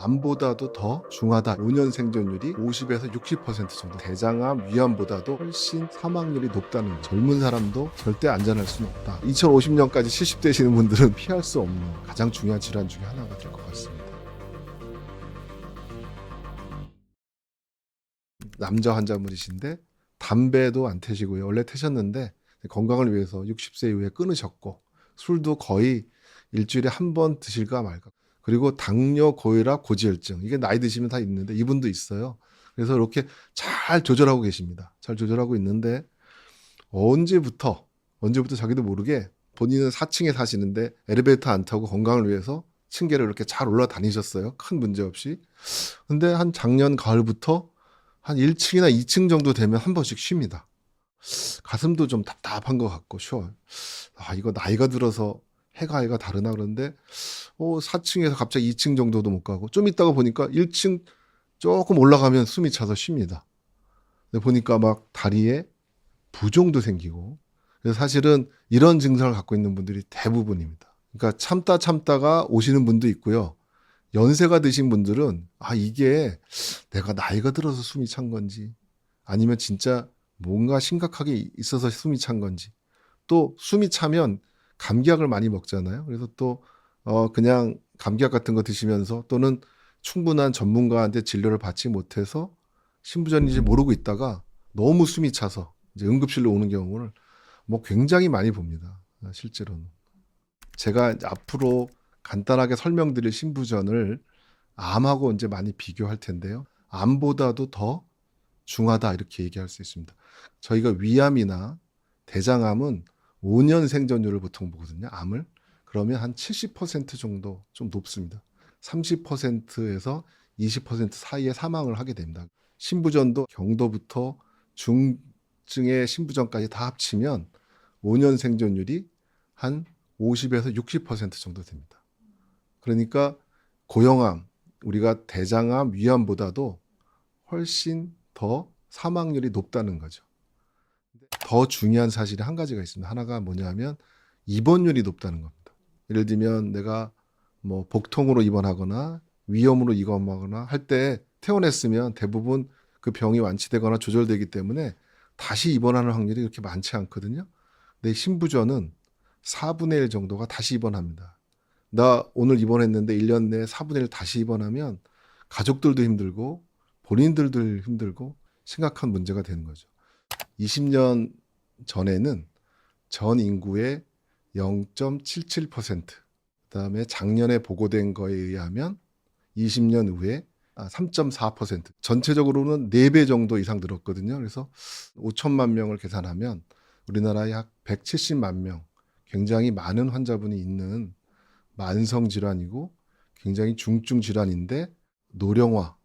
암보다도 더 중하다. 5년 생존율이 50에서 60% 정도. 대장암, 위암보다도 훨씬 사망률이 높다는 거예요. 젊은 사람도 절대 안전할 수는 없다. 2050년까지 70대시는 분들은 피할 수 없는 가장 중요한 질환 중에 하나가 될 것 같습니다. 남자 환자분이신데 담배도 안 태시고요. 원래 태셨는데 건강을 위해서 60세 이후에 끊으셨고, 술도 거의 일주일에 한 번 드실까 말까. 그리고 당뇨, 고혈압, 고지혈증, 이게 나이 드시면 다 있는데 이분도 있어요. 그래서 이렇게 잘 조절하고 계십니다. 잘 조절하고 있는데 언제부터 자기도 모르게 본인은 4층에 사시는데 엘리베이터 안 타고 건강을 위해서 층계를 이렇게 잘 올라다니셨어요. 큰 문제 없이. 근데 한 작년 가을부터 한 1층이나 2층 정도 되면 한 번씩 쉽니다. 가슴도 좀 답답한 것 같고 쉬어요. 아, 이거 나이가 들어서 해가 다르나. 그런데 4층에서 갑자기 2층 정도도 못 가고, 좀 있다가 보니까 1층 조금 올라가면 숨이 차서 쉽니다. 근데 보니까 막 다리에 부종도 생기고. 그래서 사실은 이런 증상을 갖고 있는 분들이 대부분입니다. 그러니까 참다가 오시는 분도 있고요. 연세가 드신 분들은 이게 내가 나이가 들어서 숨이 찬 건지, 아니면 진짜 뭔가 심각하게 있어서 숨이 찬 건지. 또 숨이 차면 감기약을 많이 먹잖아요. 그래서 또 그냥 감기약 같은 거 드시면서, 또는 충분한 전문가한테 진료를 받지 못해서 신부전인지 모르고 있다가 너무 숨이 차서 이제 응급실로 오는 경우를 뭐 굉장히 많이 봅니다. 실제로는. 제가 이제 앞으로 간단하게 설명드릴 신부전을 암하고 이제 많이 비교할 텐데요. 암보다도 더 중하다, 이렇게 얘기할 수 있습니다. 저희가 위암이나 대장암은 5년 생존율을 보통 보거든요. 암을. 그러면 한 70% 정도 좀 높습니다. 30%에서 20% 사이에 사망을 하게 됩니다. 신부전도 경도부터 중증의 신부전까지 다 합치면 5년 생존율이 한 50에서 60% 정도 됩니다. 그러니까 고형암, 우리가 대장암, 위암보다도 훨씬 더 사망률이 높다는 거죠. 더 중요한 사실이 한 가지가 있습니다. 하나가 뭐냐면 입원율이 높다는 겁니다. 예를 들면 내가 뭐 복통으로 입원하거나 위염으로 입원하거나 할 때 퇴원했으면 대부분 그 병이 완치되거나 조절되기 때문에 다시 입원하는 확률이 그렇게 많지 않거든요. 근데 신부전은 4분의 1 정도가 다시 입원합니다. 나 오늘 입원했는데 1년 내에 4분의 1 다시 입원하면 가족들도 힘들고 본인들도 힘들고 심각한 문제가 되는 거죠. 20년 전에는 전 인구의 0.77%, 그다음에 작년에 보고된 거에 의하면 20년 후에 3.4%, 전체적으로는 4배 정도 이상 늘었거든요. 그래서 5천만 명을 계산하면 우리나라에 약 170만 명, 굉장히 많은 환자분이 있는 만성 질환이고 굉장히 중증 질환인데, 노령화,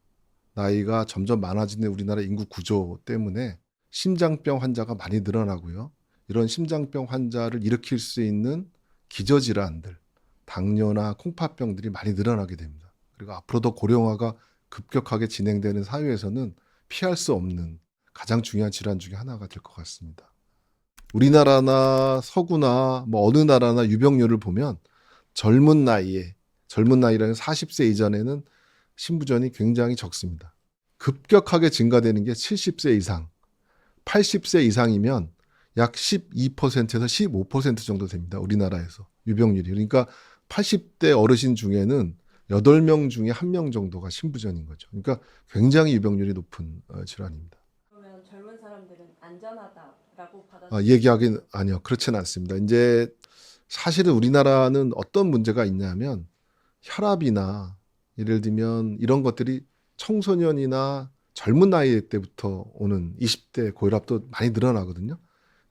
나이가 점점 많아지는 우리나라 인구 구조 때문에 심장병 환자가 많이 늘어나고요. 이런 심장병 환자를 일으킬 수 있는 기저질환들, 당뇨나 콩팥병들이 많이 늘어나게 됩니다. 그리고 앞으로도 고령화가 급격하게 진행되는 사회에서는 피할 수 없는 가장 중요한 질환 중에 하나가 될 것 같습니다. 우리나라나 서구나 뭐 어느 나라나 유병률을 보면 젊은 나이라는 40세 이전에는 신부전이 굉장히 적습니다. 급격하게 증가되는 게 70세 이상, 80세 이상이면 약 12%에서 15% 정도 됩니다. 우리나라에서 유병률이. 그러니까 80대 어르신 중에는 8명 중에 1명 정도가 신부전인 거죠. 그러니까 굉장히 유병률이 높은 질환입니다. 그러면 젊은 사람들은 안전하다라고 얘기하긴 아니요. 그렇지는 않습니다. 이제 사실은 우리나라는 어떤 문제가 있냐면, 혈압이나 예를 들면 이런 것들이 청소년이나 젊은 나이 때부터 오는 20대 고혈압도 많이 늘어나거든요.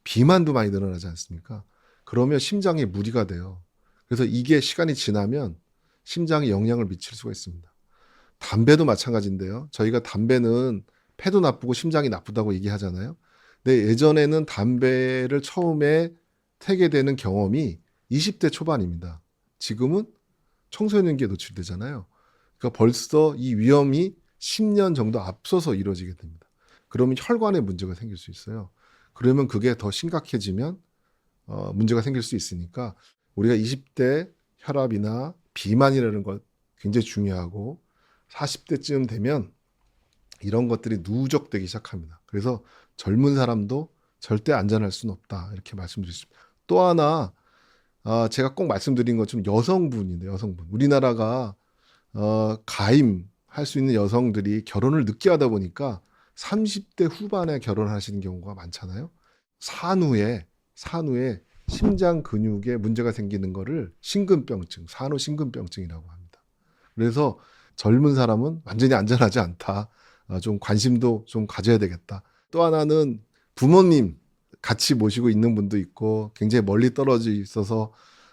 비만도 많이 늘어나지 않습니까? 그러면 심장에 무리가 돼요. 그래서 이게 시간이 지나면 심장에 영향을 미칠 수가 있습니다. 담배도 마찬가지인데요. 저희가 담배는 폐도 나쁘고 심장이 나쁘다고 얘기하잖아요. 근데 예전에는 담배를 처음에 태게 되는 경험이 20대 초반입니다. 지금은 청소년기에 노출되잖아요. 그러니까 벌써 이 위험이 10년 정도 앞서서 이루어지게 됩니다. 그러면 혈관에 문제가 생길 수 있어요. 그러면 그게 더 심각해지면 문제가 생길 수 있으니까, 우리가 20대 혈압이나 비만이라는 것 굉장히 중요하고, 40대쯤 되면 이런 것들이 누적되기 시작합니다. 그래서 젊은 사람도 절대 안전할 수는 없다. 이렇게 말씀드렸습니다. 또 하나 제가 꼭 말씀드린 것처럼 여성분인데 여성분. 우리나라가 가임할 수 있는 여성들이 결혼을 늦게 하다 보니까 30대 후반에 결혼하시는 경우가 많잖아요. 산후에 심장 근육에 문제가 생기는 거를 심근병증, 산후 심근병증이라고 합니다. 그래서 젊은 사람은 완전히 안전하지 않다. 좀 관심도 좀 가져야 되겠다. 또 하나는 부모님 같이 모시고 있는 분도 있고 굉장히 멀리 떨어져 있어서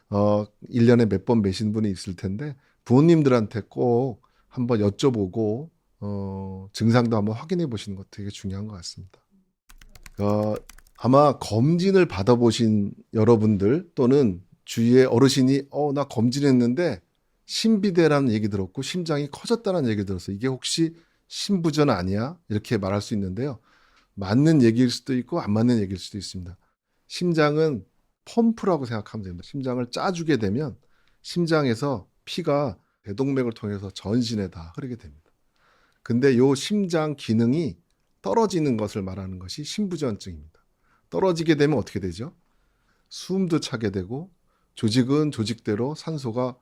1년에 몇 번 매신 분이 있을 텐데 부모님들한테 꼭 한번 여쭤보고 증상도 한번 확인해 보시는 것도 되게 중요한 것 같습니다. 아마 검진을 받아보신 여러분들 또는 주위에 어르신이 나 검진했는데 심비대라는 얘기 들었고 심장이 커졌다는 얘기 들었어. 이게 혹시 심부전 아니야? 이렇게 말할 수 있는데요. 맞는 얘기일 수도 있고 안 맞는 얘기일 수도 있습니다. 심장은 펌프라고 생각하면 됩니다. 심장을 짜주게 되면 심장에서 피가 대동맥을 통해서 전신에 다 흐르게 됩니다. 근데 요 심장 기능이 떨어지는 것을 말하는 것이 심부전증입니다. 떨어지게 되면 어떻게 되죠? 숨도 차게 되고 조직은 조직대로 산소가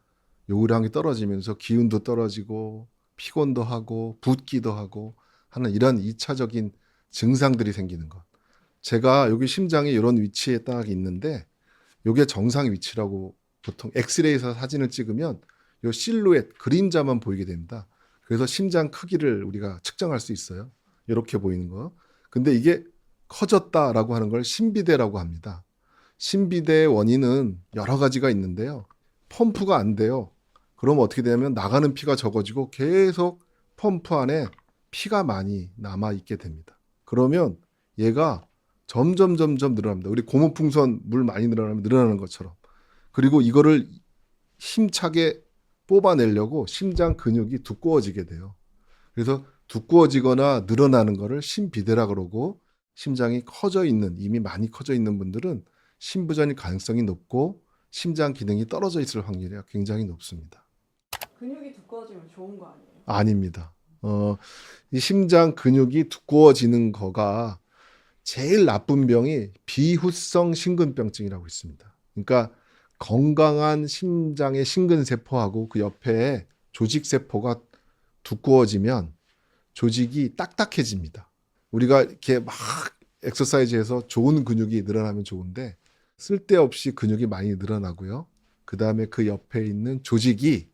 요구량이 떨어지면서 기운도 떨어지고 피곤도 하고 붓기도 하고 하는 이런 2차적인 증상들이 생기는 것. 제가 여기 심장이 이런 위치에 딱 있는데 이게 정상 위치라고 보통 엑스레이에서 사진을 찍으면 요 실루엣 그림자만 보이게 됩니다. 그래서 심장 크기를 우리가 측정할 수 있어요. 이렇게 보이는 거. 근데 이게 커졌다라고 하는 걸 심비대라고 합니다. 심비대의 원인은 여러 가지가 있는데요. 펌프가 안 돼요. 그럼 어떻게 되냐면 나가는 피가 적어지고 계속 펌프 안에 피가 많이 남아 있게 됩니다. 그러면 얘가 점점 늘어납니다. 우리 고무풍선 물 많이 늘어나면 늘어나는 것처럼. 그리고 이거를 힘차게 뽑아내려고 심장 근육이 두꺼워지게 돼요. 그래서 두꺼워지거나 늘어나는 거를 심비대라 그러고 심장이 커져 있는 이미 많이 커져 있는 분들은 심부전일 가능성이 높고 심장 기능이 떨어져 있을 확률이 굉장히 높습니다. 근육이 두꺼워지면 좋은 거 아니에요? 아닙니다. 이 심장 근육이 두꺼워지는 거가 제일 나쁜 병이 비후성 심근병증이라고 있습니다. 그러니까 건강한 심장의 심근세포하고 그 옆에 조직세포가 두꺼워지면 조직이 딱딱해집니다. 우리가 이렇게 막 엑서사이즈해서 좋은 근육이 늘어나면 좋은데 쓸데없이 근육이 많이 늘어나고요. 그 다음에 그 옆에 있는 조직이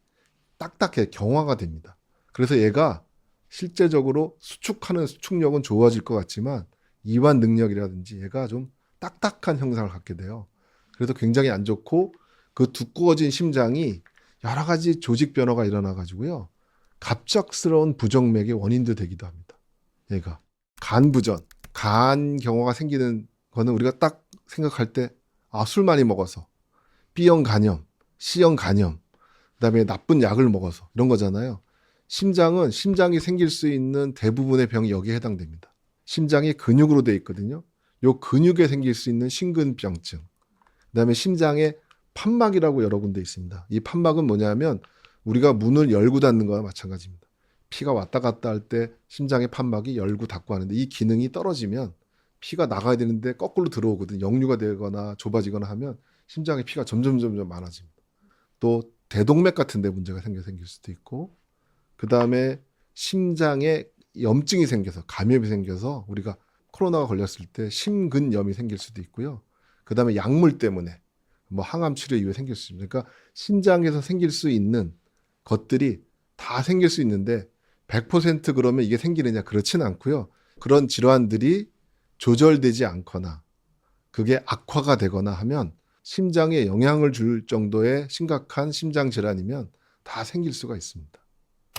딱딱해 경화가 됩니다. 그래서 얘가 실제적으로 수축하는 수축력은 좋아질 것 같지만 이완 능력이라든지 얘가 좀 딱딱한 형상을 갖게 돼요. 그래서 굉장히 안 좋고 그 두꺼워진 심장이 여러 가지 조직 변화가 일어나 가지고요. 갑작스러운 부정맥의 원인도 되기도 합니다. 얘가 간부전, 간 경화가 생기는 거는 우리가 딱 생각할 때 술 많이 먹어서 B형 간염, C형 간염, 그다음에 나쁜 약을 먹어서 이런 거잖아요. 심장은 심장이 생길 수 있는 대부분의 병이 여기에 해당됩니다. 심장이 근육으로 되어 있거든요. 요 근육에 생길 수 있는 심근병증. 그다음에 심장에 판막이라고 여러 군데 있습니다. 이 판막은 뭐냐면 우리가 문을 열고 닫는 거와 마찬가지입니다. 피가 왔다 갔다 할 때 심장의 판막이 열고 닫고 하는데 이 기능이 떨어지면 피가 나가야 되는데 거꾸로 들어오거든요. 역류가 되거나 좁아지거나 하면 심장에 피가 점점 많아집니다. 또 대동맥 같은 데 문제가 생길 수도 있고 그 다음에 심장에 염증이 생겨서 감염이 생겨서 우리가 코로나가 걸렸을 때 심근염이 생길 수도 있고요. 그 다음에 약물 때문에 뭐 항암 치료 이후에 생길 수 있습니다. 그러니까 심장에서 생길 수 있는 것들이 다 생길 수 있는데 100% 그러면 이게 생기느냐 그렇지는 않고요. 그런 질환들이 조절되지 않거나 그게 악화가 되거나 하면 심장에 영향을 줄 정도의 심각한 심장 질환이면 다 생길 수가 있습니다.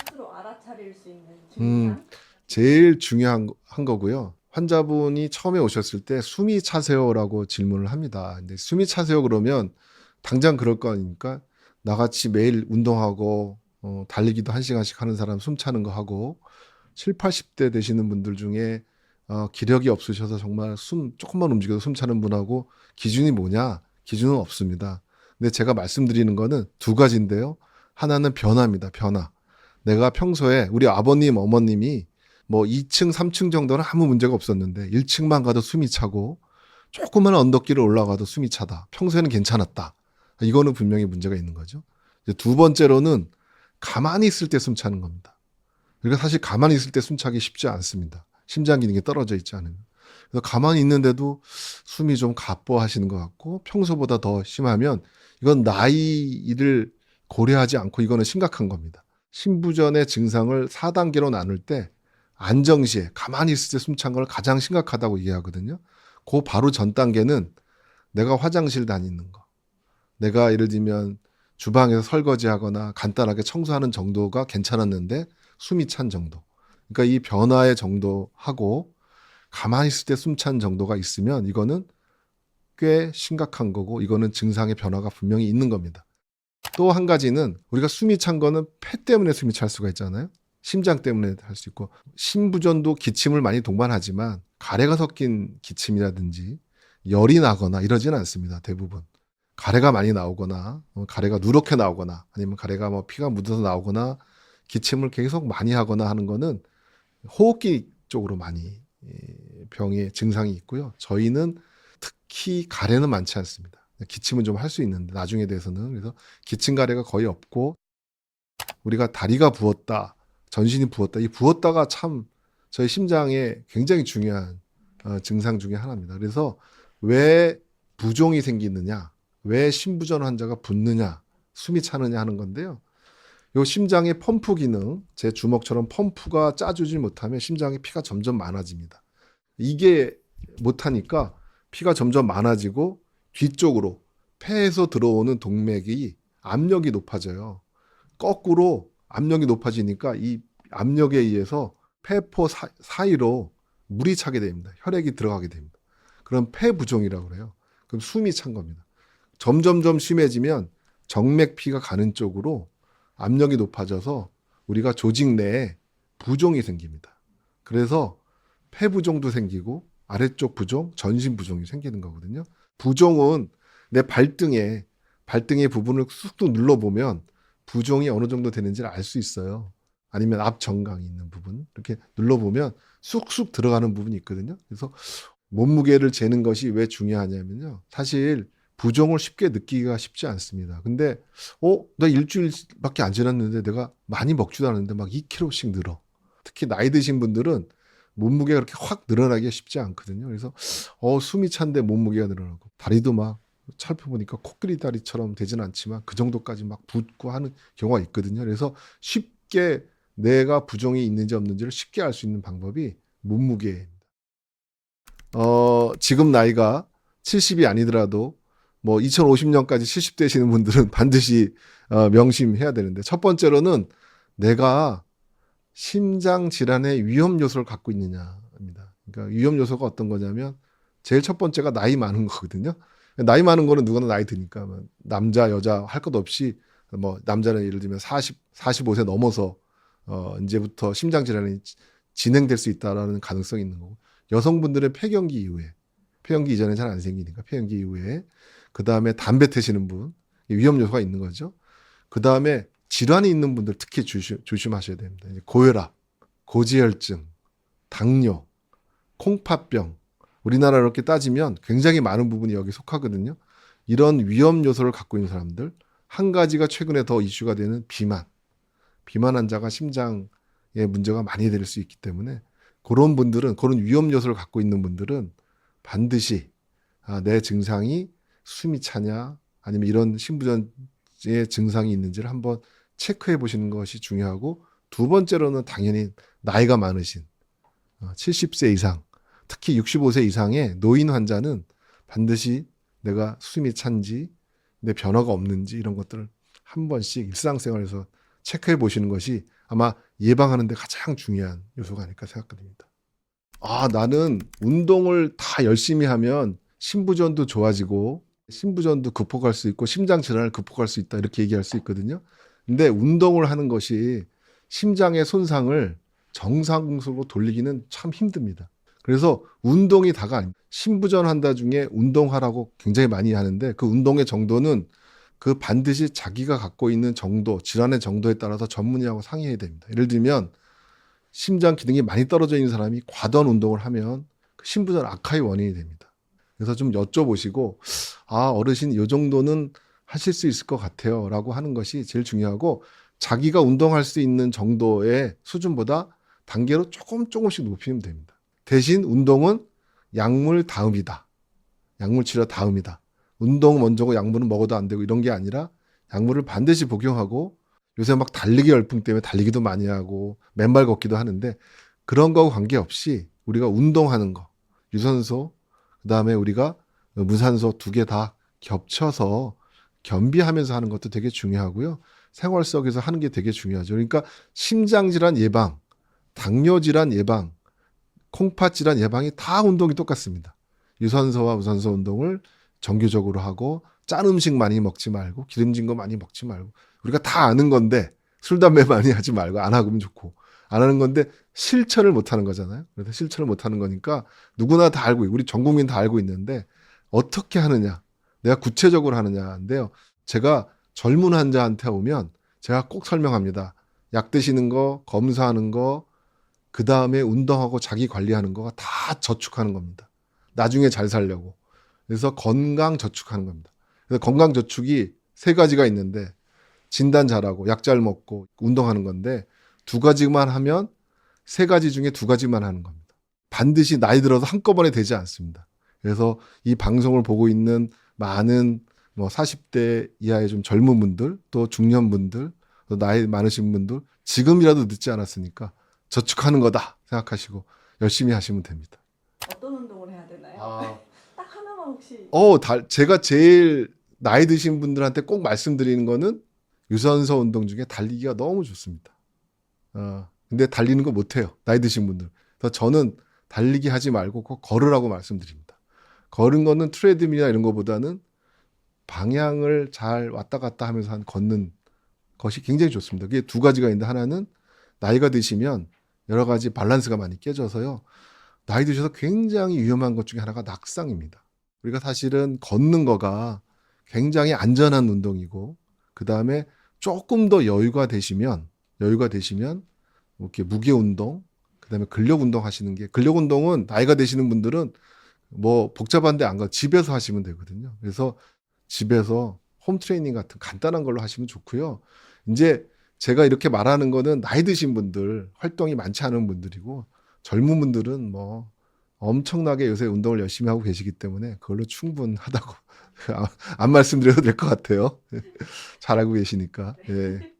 스스로 알아차릴 수 있는 증상? 제일 중요한 거고요. 환자분이 처음에 오셨을 때 숨이 차세요라고 질문을 합니다. 근데 숨이 차세요 그러면 당장 그럴 거 아닙니까? 나같이 매일 운동하고 달리기도 1시간씩 하는 사람 숨 차는 거 하고 7, 80대 되시는 분들 중에 기력이 없으셔서 정말 조금만 움직여도 숨 차는 분하고 기준이 뭐냐? 기준은 없습니다. 근데 제가 말씀드리는 거는 두 가지인데요. 하나는 변화입니다. 변화. 내가 평소에 우리 아버님, 어머님이 뭐 2층, 3층 정도는 아무 문제가 없었는데 1층만 가도 숨이 차고 조그만 언덕길을 올라가도 숨이 차다. 평소에는 괜찮았다. 이거는 분명히 문제가 있는 거죠. 이제 두 번째로는 가만히 있을 때 숨 차는 겁니다. 그러니까 사실 가만히 있을 때 숨 차기 쉽지 않습니다. 심장 기능이 떨어져 있지 않으면. 그래서 가만히 있는데도 숨이 좀 가빠하시는 것 같고 평소보다 더 심하면 이건 나이를 고려하지 않고 이거는 심각한 겁니다. 심부전의 증상을 4단계로 나눌 때 안정시에 가만히 있을 때 숨 찬 걸 가장 심각하다고 이해하거든요. 그 바로 전 단계는 내가 화장실 다니는 거. 내가 예를 들면 주방에서 설거지하거나 간단하게 청소하는 정도가 괜찮았는데 숨이 찬 정도. 그러니까 이 변화의 정도하고 가만히 있을 때 숨 찬 정도가 있으면 이거는 꽤 심각한 거고 이거는 증상의 변화가 분명히 있는 겁니다. 또 한 가지는 우리가 숨이 찬 거는 폐 때문에 숨이 찰 수가 있잖아요. 심장 때문에 할 수 있고 심부전도 기침을 많이 동반하지만 가래가 섞인 기침이라든지 열이 나거나 이러지는 않습니다. 대부분. 가래가 많이 나오거나 가래가 누렇게 나오거나 아니면 가래가 뭐 피가 묻어서 나오거나 기침을 계속 많이 하거나 하는 거는 호흡기 쪽으로 많이 병의 증상이 있고요. 저희는 특히 가래는 많지 않습니다. 기침은 좀 할 수 있는데 나중에 대해서는 그래서 기침 가래가 거의 없고 우리가 다리가 부었다, 전신이 부었다. 이 부었다가 참 저희 심장에 굉장히 중요한 증상 중에 하나입니다. 그래서 왜 부종이 생기느냐, 왜 심부전 환자가 붓느냐, 숨이 차느냐 하는 건데요. 요 심장의 펌프 기능, 제 주먹처럼 펌프가 짜주지 못하면 심장에 피가 점점 많아집니다. 이게 못하니까 피가 점점 많아지고 뒤쪽으로 폐에서 들어오는 동맥이 압력이 높아져요. 거꾸로 압력이 높아지니까 이 압력에 의해서 폐포 사이로 물이 차게 됩니다. 혈액이 들어가게 됩니다. 그럼 폐부종이라고 그래요. 그럼 숨이 찬 겁니다. 점점점 심해지면 정맥피가 가는 쪽으로 압력이 높아져서 우리가 조직 내에 부종이 생깁니다. 그래서 폐부종도 생기고 아래쪽 부종, 전신 부종이 생기는 거거든요. 부종은 내 발등의 부분을 쑥쑥 눌러보면 부종이 어느 정도 되는지를 알 수 있어요. 아니면 앞정강이 있는 부분 이렇게 눌러보면 쑥쑥 들어가는 부분이 있거든요. 그래서 몸무게를 재는 것이 왜 중요하냐면요. 사실 부종을 쉽게 느끼기가 쉽지 않습니다. 근데 나 일주일밖에 안 지났는데 내가 많이 먹지도 않았는데 막 2kg씩 늘어. 특히 나이 드신 분들은 몸무게가 그렇게 확 늘어나기가 쉽지 않거든요. 그래서 숨이 찬데 몸무게가 늘어나고 다리도 막 살펴보니까 코끼리 다리처럼 되진 않지만 그 정도까지 막 붓고 하는 경우가 있거든요. 그래서 쉽게 내가 부종이 있는지 없는지를 쉽게 알 수 있는 방법이 몸무게입니다. 지금 나이가 70이 아니더라도 뭐 2050년까지 70 되시는 분들은 반드시 명심해야 되는데 첫 번째로는 내가 심장 질환의 위험 요소를 갖고 있느냐입니다. 그러니까 위험 요소가 어떤 거냐면 제일 첫 번째가 나이 많은 거거든요. 나이 많은 거는 누구나 나이 드니까 남자 여자 할 것 없이 뭐 남자는 예를 들면 45세 넘어서 이제부터 심장 질환이 진행될 수 있다라는 가능성이 있는 거고 여성분들은 폐경기 이후에 폐경기 이전에 잘 안 생기니까 폐경기 이후에 그 다음에 담배 태시는 분 위험 요소가 있는 거죠. 그 다음에 질환이 있는 분들 특히 조심하셔야 됩니다. 고혈압, 고지혈증, 당뇨, 콩팥병 우리나라 이렇게 따지면 굉장히 많은 부분이 여기 속하거든요. 이런 위험 요소를 갖고 있는 사람들 한 가지가 최근에 더 이슈가 되는 비만 환자가 심장에 문제가 많이 될 수 있기 때문에 그런 분들은 그런 위험 요소를 갖고 있는 분들은 반드시 내 증상이 숨이 차냐 아니면 이런 심부전의 증상이 있는지를 한번 체크해 보시는 것이 중요하고 두 번째로는 당연히 나이가 많으신 70세 이상 특히 65세 이상의 노인 환자는 반드시 내가 숨이 찬지 내 변화가 없는지 이런 것들을 한 번씩 일상생활에서 체크해 보시는 것이 아마 예방하는 데 가장 중요한 요소가 아닐까 생각됩니다. 나는 운동을 다 열심히 하면 심부전도 좋아지고 심부전도 극복할 수 있고 심장 질환을 극복할 수 있다 이렇게 얘기할 수 있거든요. 근데 운동을 하는 것이 심장의 손상을 정상적으로 돌리기는 참 힘듭니다. 그래서 운동이 다가 아닙니다. 심부전 환자 중에 운동하라고 굉장히 많이 하는데 그 운동의 정도는 그 반드시 자기가 갖고 있는 정도, 질환의 정도에 따라서 전문의하고 상의해야 됩니다. 예를 들면 심장 기능이 많이 떨어져 있는 사람이 과도한 운동을 하면 그 심부전 악화의 원인이 됩니다. 그래서 좀 여쭤보시고 어르신 이 정도는 하실 수 있을 것 같아요 라고 하는 것이 제일 중요하고, 자기가 운동할 수 있는 정도의 수준보다 단계로 조금씩 높이면 됩니다. 대신 운동은 약물 다음이다. 약물 치료 다음이다. 운동 먼저고 약물은 먹어도 안 되고 이런 게 아니라 약물을 반드시 복용하고, 요새 막 달리기 열풍 때문에 달리기도 많이 하고 맨발 걷기도 하는데, 그런 거하고 관계없이 우리가 운동하는 거, 유산소, 그다음에 우리가 무산소 두 개 다 겹쳐서 겸비하면서 하는 것도 되게 중요하고요. 생활 속에서 하는 게 되게 중요하죠. 그러니까 심장질환 예방, 당뇨질환 예방, 콩팥질환 예방이 다 운동이 똑같습니다. 유산소와 무산소 운동을 정규적으로 하고, 짠 음식 많이 먹지 말고 기름진 거 많이 먹지 말고, 우리가 다 아는 건데 술 담배 많이 하지 말고, 안 하면 좋고, 안 하는 건데 실천을 못 하는 거잖아요. 그래서 실천을 못 하는 거니까 누구나 다 알고, 우리 전 국민 다 알고 있는데 어떻게 하느냐, 내가 구체적으로 하느냐인데요. 제가 젊은 환자한테 오면 제가 꼭 설명합니다. 약 드시는 거, 검사하는 거, 그 다음에 운동하고 자기 관리하는 거가 다 저축하는 겁니다. 나중에 잘 살려고. 그래서 건강 저축하는 겁니다. 그래서 건강 저축이 세 가지가 있는데, 진단 잘하고 약 잘 먹고 운동하는 건데, 두 가지만 하면 세 가지 중에 두 가지만 하는 겁니다. 반드시 나이 들어서 한꺼번에 되지 않습니다. 그래서 이 방송을 보고 있는 많은 40대 이하의 좀 젊은 분들, 또 중년 분들, 또 나이 많으신 분들, 지금이라도 늦지 않았으니까 저축하는 거다 생각하시고 열심히 하시면 됩니다. 어떤 운동을 해야 되나요? 딱 하나만 혹시. 제가 제일 나이 드신 분들한테 꼭 말씀드리는 거는 유산소 운동 중에 달리기가 너무 좋습니다. 근데 달리는 거 못해요, 나이 드신 분들. 그래서 저는 달리기 하지 말고 꼭 걸으라고 말씀드립니다. 걸은 거는 트레드밀이나 이런 거보다는 방향을 잘 왔다 갔다 하면서 걷는 것이 굉장히 좋습니다. 그게 두 가지가 있는데, 하나는 나이가 드시면 여러 가지 밸런스가 많이 깨져서요, 나이 드셔서 굉장히 위험한 것 중에 하나가 낙상입니다. 우리가 사실은 걷는 거가 굉장히 안전한 운동이고, 그 다음에 조금 더 여유가 되시면 이렇게 무게 운동, 그 다음에 근력 운동 하시는 게, 근력 운동은 나이가 되시는 분들은 복잡한 데 안 가고 집에서 하시면 되거든요. 그래서 집에서 홈 트레이닝 같은 간단한 걸로 하시면 좋고요. 이제 제가 이렇게 말하는 거는 나이 드신 분들, 활동이 많지 않은 분들이고, 젊은 분들은 엄청나게 요새 운동을 열심히 하고 계시기 때문에 그걸로 충분하다고 안 말씀드려도 될 것 같아요. 잘 알고 계시니까. 예.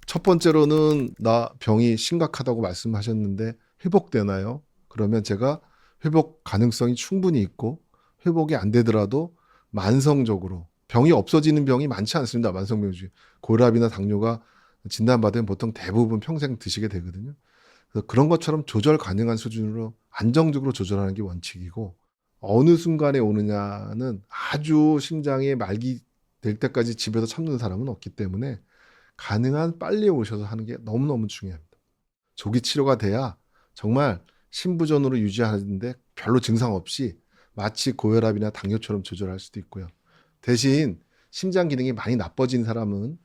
첫 번째로는 나 병이 심각하다고 말씀하셨는데 회복되나요? 그러면 제가 회복 가능성이 충분히 있고, 회복이 안 되더라도 만성적으로, 병이 없어지는 병이 많지 않습니다. 만성병 중에 고혈압이나 당뇨가 진단받으면 보통 대부분 평생 드시게 되거든요. 그래서 그런 것처럼 조절 가능한 수준으로 안정적으로 조절하는 게 원칙이고, 어느 순간에 오느냐는 아주 심장이 말기 될 때까지 집에서 참는 사람은 없기 때문에 가능한 빨리 오셔서 하는 게 너무너무 중요합니다. 조기 치료가 돼야 정말 심부전으로 유지하는데 별로 증상 없이 마치 고혈압이나 당뇨처럼 조절할 수도 있고요. 대신 심장 기능이 많이 나빠진 사람은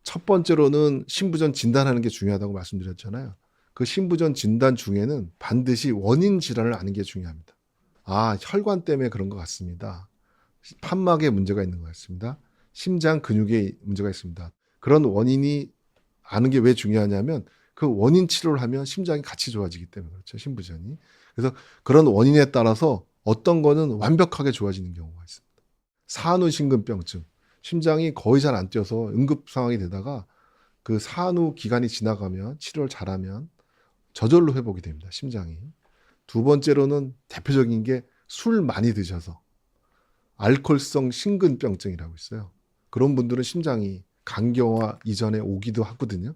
첫 번째로는 심부전 진단하는 게 중요하다고 말씀드렸잖아요. 그 심부전 진단 중에는 반드시 원인 질환을 아는 게 중요합니다. 혈관 때문에 그런 것 같습니다. 판막에 문제가 있는 것 같습니다. 심장 근육에 문제가 있습니다. 그런 원인이 아는 게 왜 중요하냐면, 그 원인 치료를 하면 심장이 같이 좋아지기 때문에 그렇죠, 심부전이. 그래서 그런 원인에 따라서 어떤 거는 완벽하게 좋아지는 경우가 있습니다. 산후심근병증, 심장이 거의 잘 안 뛰어서 응급 상황이 되다가 그 산후 기간이 지나가면, 치료를 잘하면 저절로 회복이 됩니다, 심장이. 두 번째로는 대표적인 게 술 많이 드셔서 알코올성 심근병증이라고 있어요. 그런 분들은 심장이 간경화 이전에 오기도 하거든요.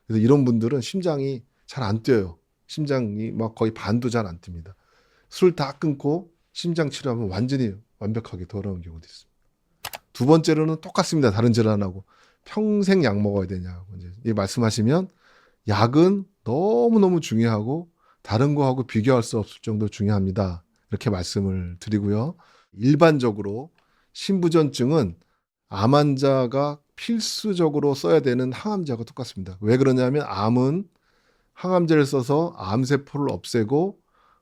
그래서 이런 분들은 심장이 잘 안 뛰어요. 심장이 거의 반도 잘 안 뜁니다. 술 다 끊고 심장 치료하면 완전히 완벽하게 돌아오는 경우도 있습니다. 두 번째로는 똑같습니다. 다른 질환하고 평생 약 먹어야 되냐고 이제 말씀하시면, 약은 너무너무 중요하고 다른 거하고 비교할 수 없을 정도로 중요합니다. 이렇게 말씀을 드리고요. 일반적으로 심부전증은 암 환자가 필수적으로 써야 되는 항암제하고 똑같습니다. 왜 그러냐면 암은 항암제를 써서 암세포를 없애고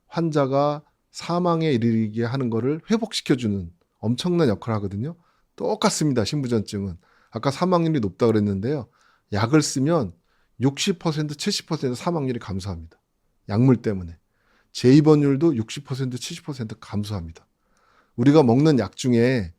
환자가 사망에 이르게 하는 것을 회복시켜주는 엄청난 역할을 하거든요. 똑같습니다. 신부전증은. 아까 사망률이 높다 그랬는데요. 약을 쓰면 60%, 70% 사망률이 감소합니다. 약물 때문에. 재입원율도 60%, 70% 감소합니다. 우리가 먹는 약 중에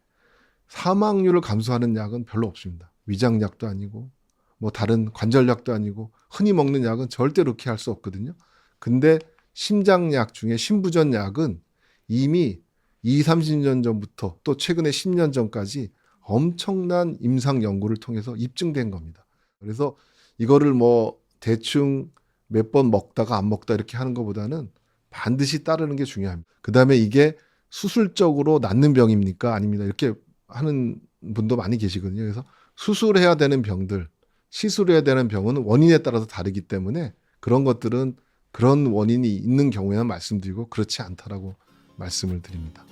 사망률을 감소하는 약은 별로 없습니다. 위장약도 아니고 뭐 다른 관절약도 아니고 흔히 먹는 약은 절대로 그렇게 할 수 없거든요. 근데 심장약 중에 신부전약은 이미 20, 30년 전부터 또 최근에 10년 전까지 엄청난 임상 연구를 통해서 입증된 겁니다. 그래서 이거를 뭐 대충 몇 번 먹다가 안 먹다 이렇게 하는 것보다는 반드시 따르는 게 중요합니다. 그다음에 이게 수술적으로 낫는 병입니까? 아닙니다. 이렇게 하는 분도 많이 계시거든요. 그래서 수술해야 되는 병들, 시술해야 되는 병은 원인에 따라서 다르기 때문에 그런 것들은 그런 원인이 있는 경우에는 말씀드리고 그렇지 않다라고 말씀을 드립니다.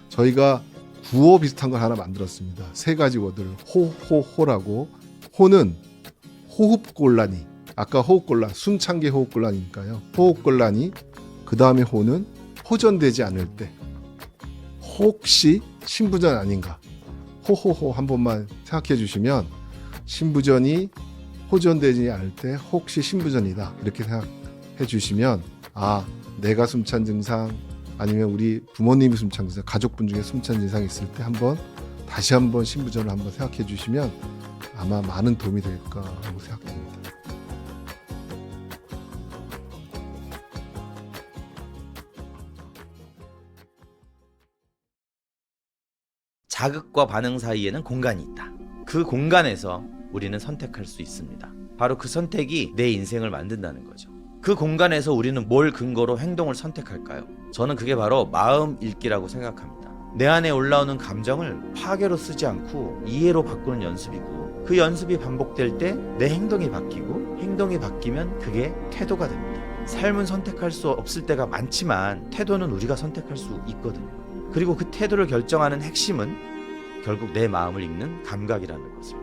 저희가 구호 비슷한 걸 하나 만들었습니다. 3가지 워드를 호호호라고. 호는 호흡곤란이, 아까 호흡곤란, 숨찬 게 호흡곤란이니까요. 호흡곤란이, 그 다음에 호는 호전되지 않을 때 혹시 신부전 아닌가, 호호호 한 번만 생각해 주시면 신부전이 호전되지 않을 때 혹시 신부전이다 이렇게 생각해 주시면 아, 내가 숨찬 증상 아니면 우리 부모님이 숨찬 증상, 가족분 중에 숨찬 증상이 있을 때 한번 다시 한번 신부전을 한번 생각해 주시면 아마 많은 도움이 될까 하고 생각됩니다. 자극과 반응 사이에는 공간이 있다. 그 공간에서 우리는 선택할 수 있습니다. 바로 그 선택이 내 인생을 만든다는 거죠. 그 공간에서 우리는 뭘 근거로 행동을 선택할까요? 저는 그게 바로 마음 읽기라고 생각합니다. 내 안에 올라오는 감정을 파괴로 쓰지 않고 이해로 바꾸는 연습이고, 그 연습이 반복될 때 내 행동이 바뀌고, 행동이 바뀌면 그게 태도가 됩니다. 삶은 선택할 수 없을 때가 많지만 태도는 우리가 선택할 수 있거든요. 그리고 그 태도를 결정하는 핵심은 결국 내 마음을 읽는 감각이라는 것을